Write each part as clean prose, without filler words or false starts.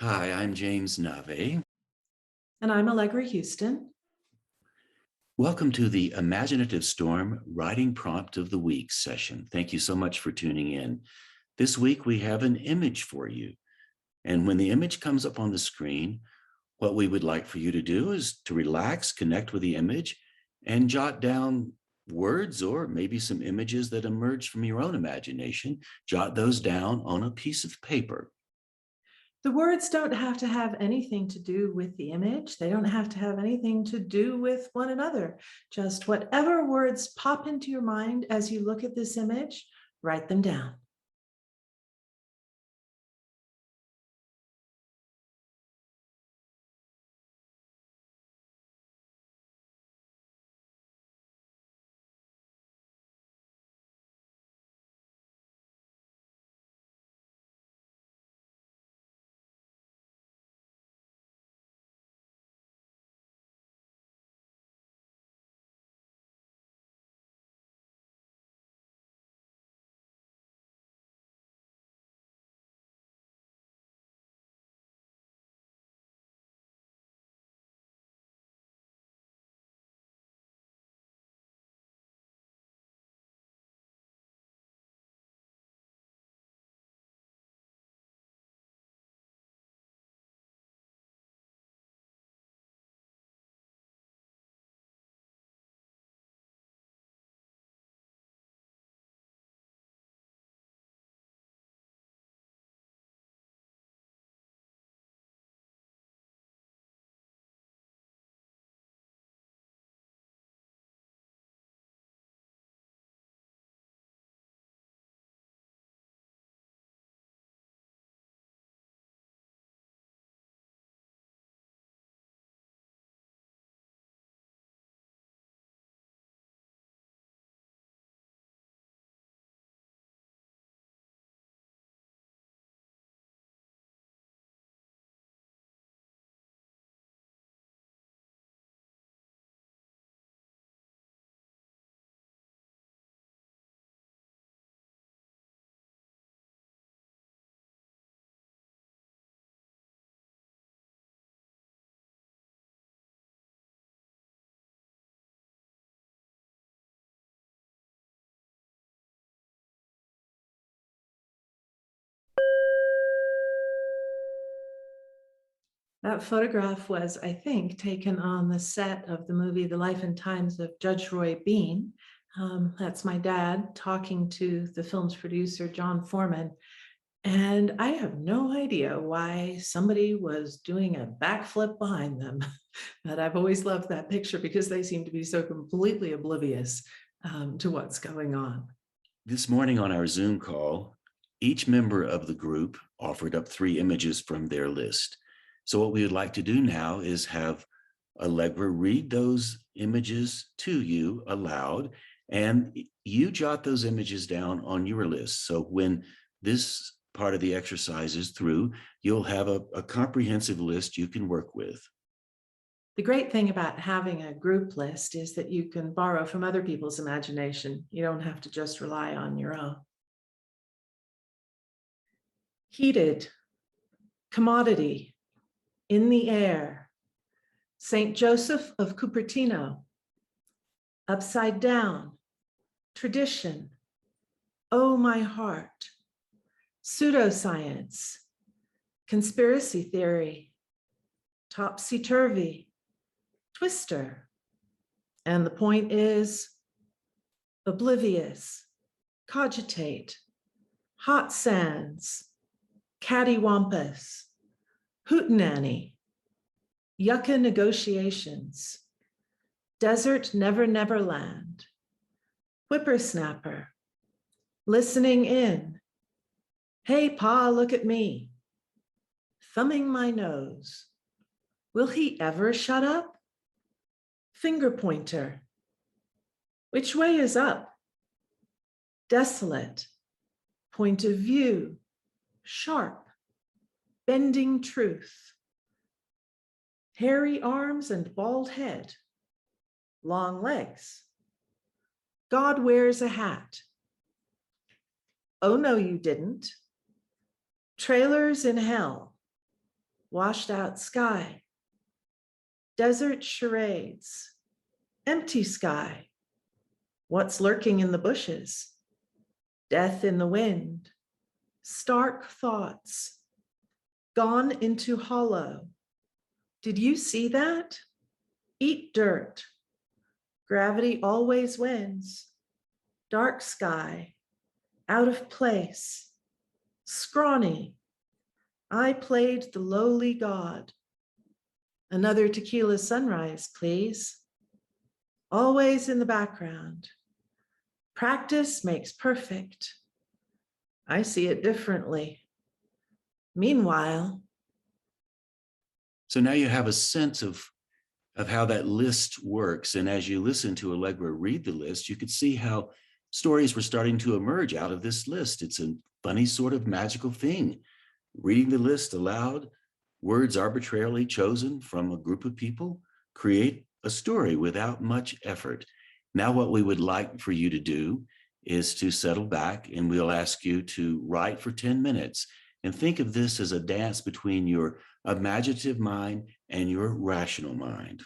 Hi, I'm James Nave. And I'm Allegra Houston. Welcome to the Imaginative Storm Writing Prompt of the Week session. Thank you so much for tuning in. This week we have an image for you. And when the image comes up on the screen, what we would like for you to do is to relax, connect with the image, and jot down words or maybe some images that emerge from your own imagination. Jot those down on a piece of paper. The words don't have to have anything to do with the image. They don't have to have anything to do with one another. Just whatever words pop into your mind as you look at this image, write them down. That photograph was, I think, taken on the set of the movie The Life and Times of Judge Roy Bean. That's my dad talking to the film's producer, John Foreman. And I have no idea why somebody was doing a backflip behind them. But I've always loved that picture because they seem to be so completely oblivious to what's going on. This morning on our Zoom call, each member of the group offered up 3 images from their list. So what we would like to do now is have Allegra read those images to you aloud, and you jot those images down on your list. So when this part of the exercise is through, you'll have a comprehensive list you can work with. The great thing about having a group list is that you can borrow from other people's imagination. You don't have to just rely on your own. Heated, commodity, in the air, St. Joseph of Cupertino, upside down, tradition, oh my heart, pseudoscience, conspiracy theory, topsy-turvy, twister. And the point is oblivious, cogitate, hot sands, cattywampus, hootenanny, yucca negotiations, desert never never land, whippersnapper, listening in, hey pa, look at me, thumbing my nose, will he ever shut up? Finger pointer, which way is up? Desolate, point of view, sharp, bending truth, hairy arms and bald head, long legs. God wears a hat. Oh no, you didn't. Trailers in hell. washed out sky, desert charades, empty sky, what's lurking in the bushes, death in the wind, stark thoughts, gone into hollow. Did you see that? Eat dirt. Gravity always wins. Dark sky, out of place, scrawny. I played the lowly god. Another tequila sunrise, please. Always in the background. Practice makes perfect. I see it differently. Meanwhile, So now you have a sense of how that list works. And as you listen to Allegra read the list, you could see how stories were starting to emerge out of this list. It's a funny sort of magical thing. Reading the list aloud, words arbitrarily chosen from a group of people create a story without much effort. Now, what we would like for you to do is to settle back, and we'll ask you to write for 10 minutes and think of this as a dance between your imaginative mind and your rational mind.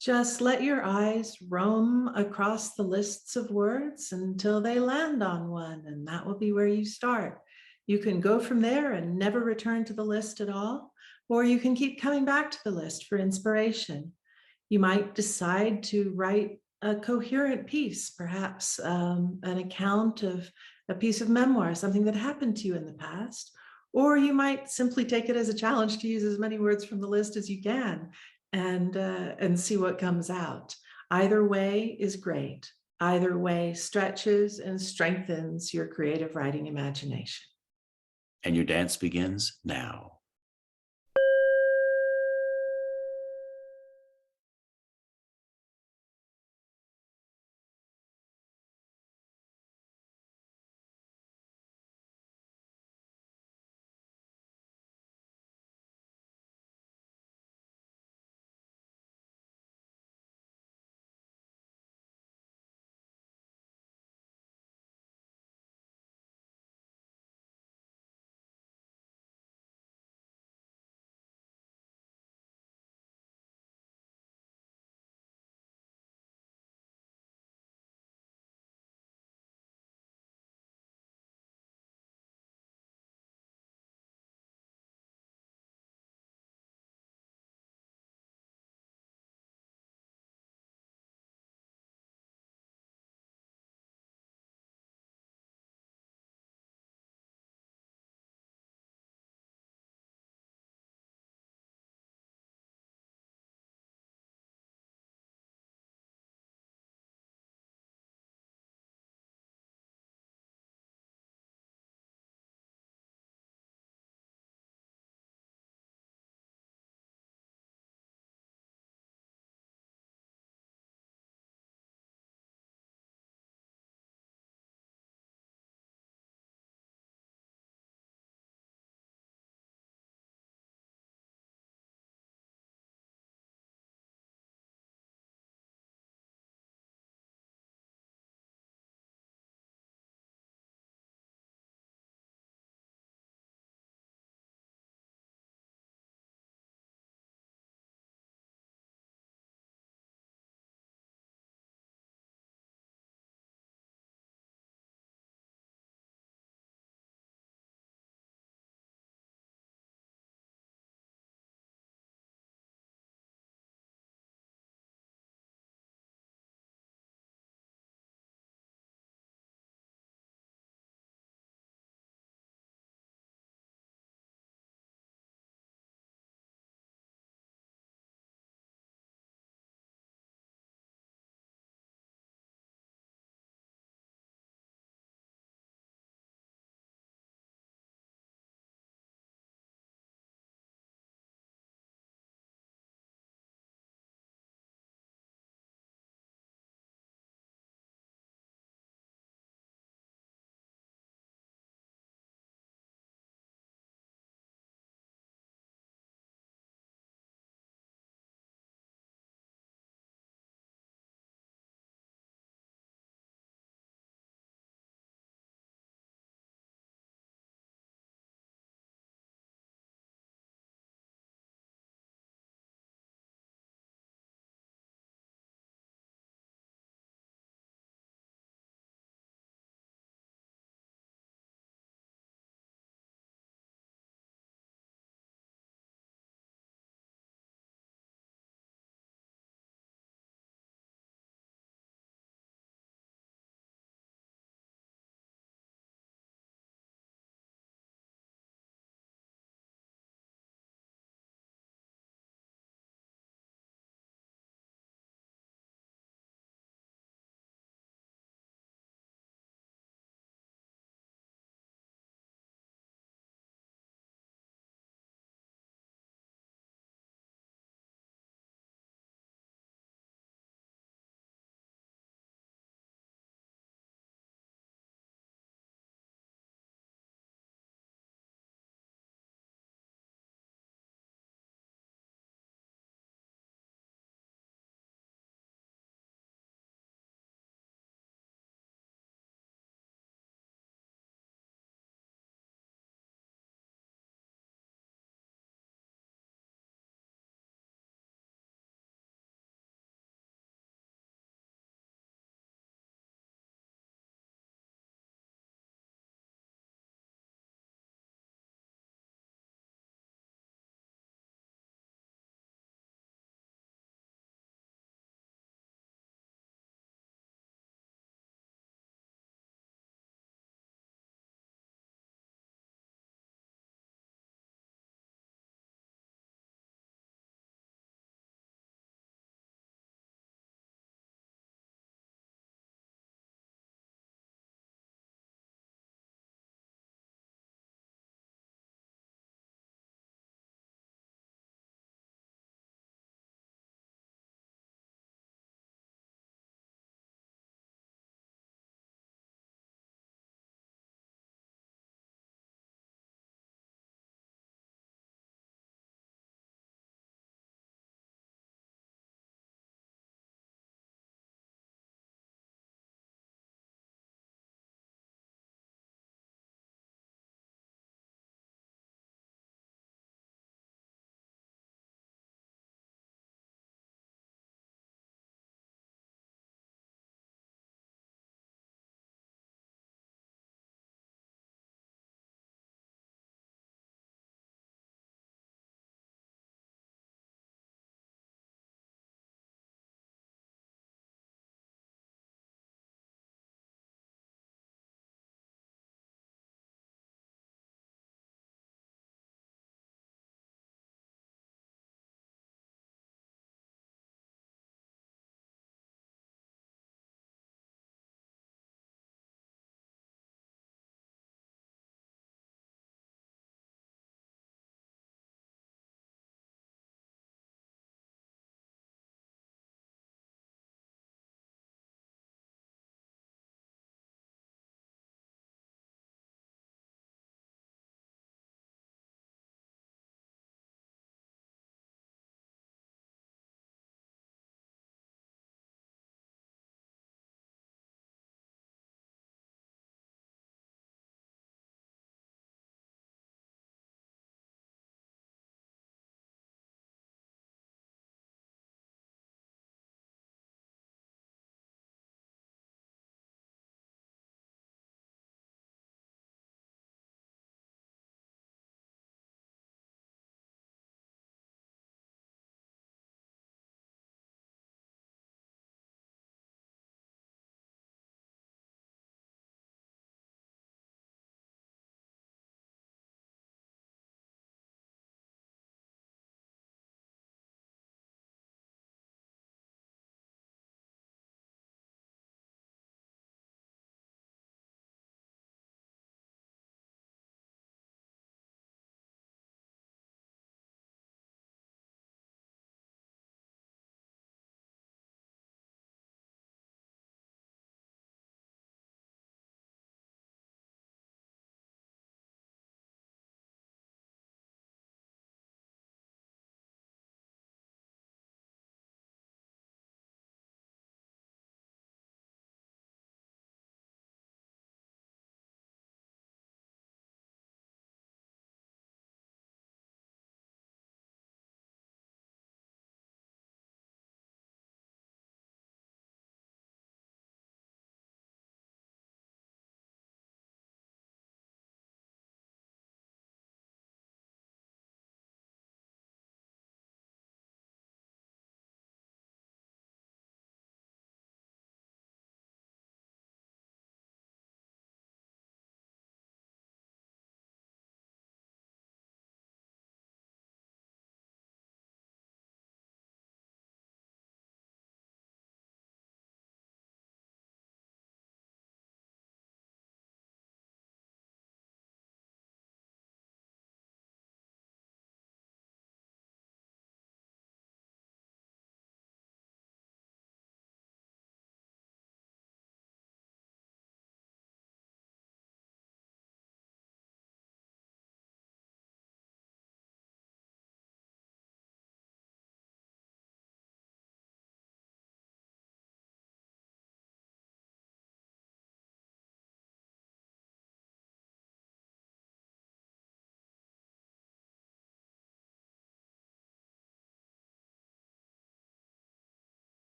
just let your eyes roam across the lists of words until they land on one, and that will be where you start. You can go from there and never return to the list at all, or you can keep coming back to the list for inspiration. You might decide to write a coherent piece, perhaps an account of a piece of memoir, something that happened to you in the past, or you might simply take it as a challenge to use as many words from the list as you can and see what comes out. Either way is great. Either way stretches and strengthens your creative writing imagination. And your dance begins now.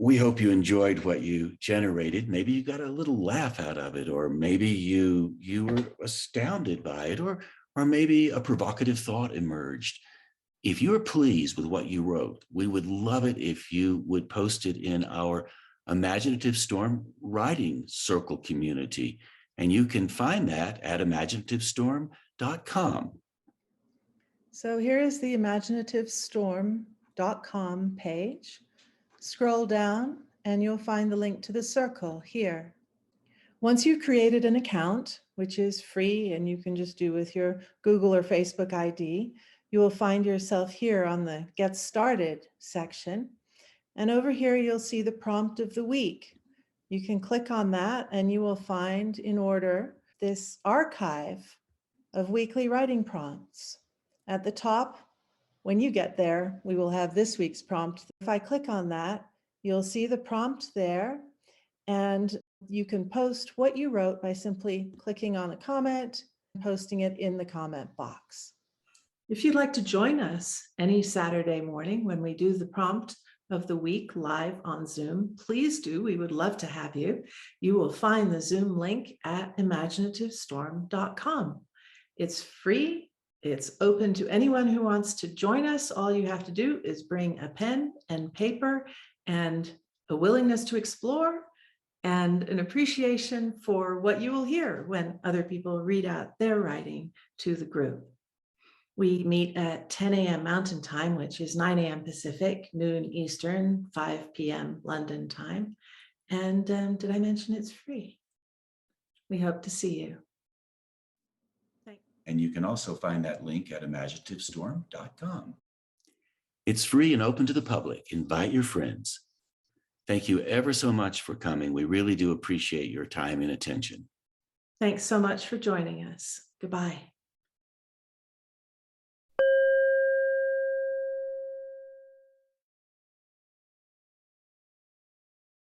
We hope you enjoyed what you generated. Maybe you got a little laugh out of it, or maybe you were astounded by it, or maybe a provocative thought emerged. If you're pleased with what you wrote, we would love it if you would post it in our Imaginative Storm Writing Circle community. And you can find that at imaginativestorm.com. So here is the imaginativestorm.com page. Scroll down and you'll find the link to the circle here. Once you've created an account, which is free and you can just do with your Google or Facebook ID, you will find yourself here on the Get Started section. And over here, you'll see the prompt of the week. You can click on that and you will find in order this archive of weekly writing prompts. At the top, when you get there, we will have this week's prompt. If I click on that, you'll see the prompt there, and you can post what you wrote by simply clicking on a comment and posting it in the comment box. If you'd like to join us any Saturday morning when we do the prompt of the week live on Zoom, please do. We would love to have you. You will find the Zoom link at imaginativestorm.com. It's free. It's open to anyone who wants to join us. All you have to do is bring a pen and paper and a willingness to explore and an appreciation for what you will hear when other people read out their writing to the group. We meet at 10 a.m. Mountain Time, which is 9 a.m. Pacific, noon Eastern, 5 p.m. London time. And did I mention it's free? We hope to see you. And you can also find that link at imaginativestorm.com. It's free and open to the public. Invite your friends. Thank you ever so much for coming. We really do appreciate your time and attention. Thanks so much for joining us. Goodbye.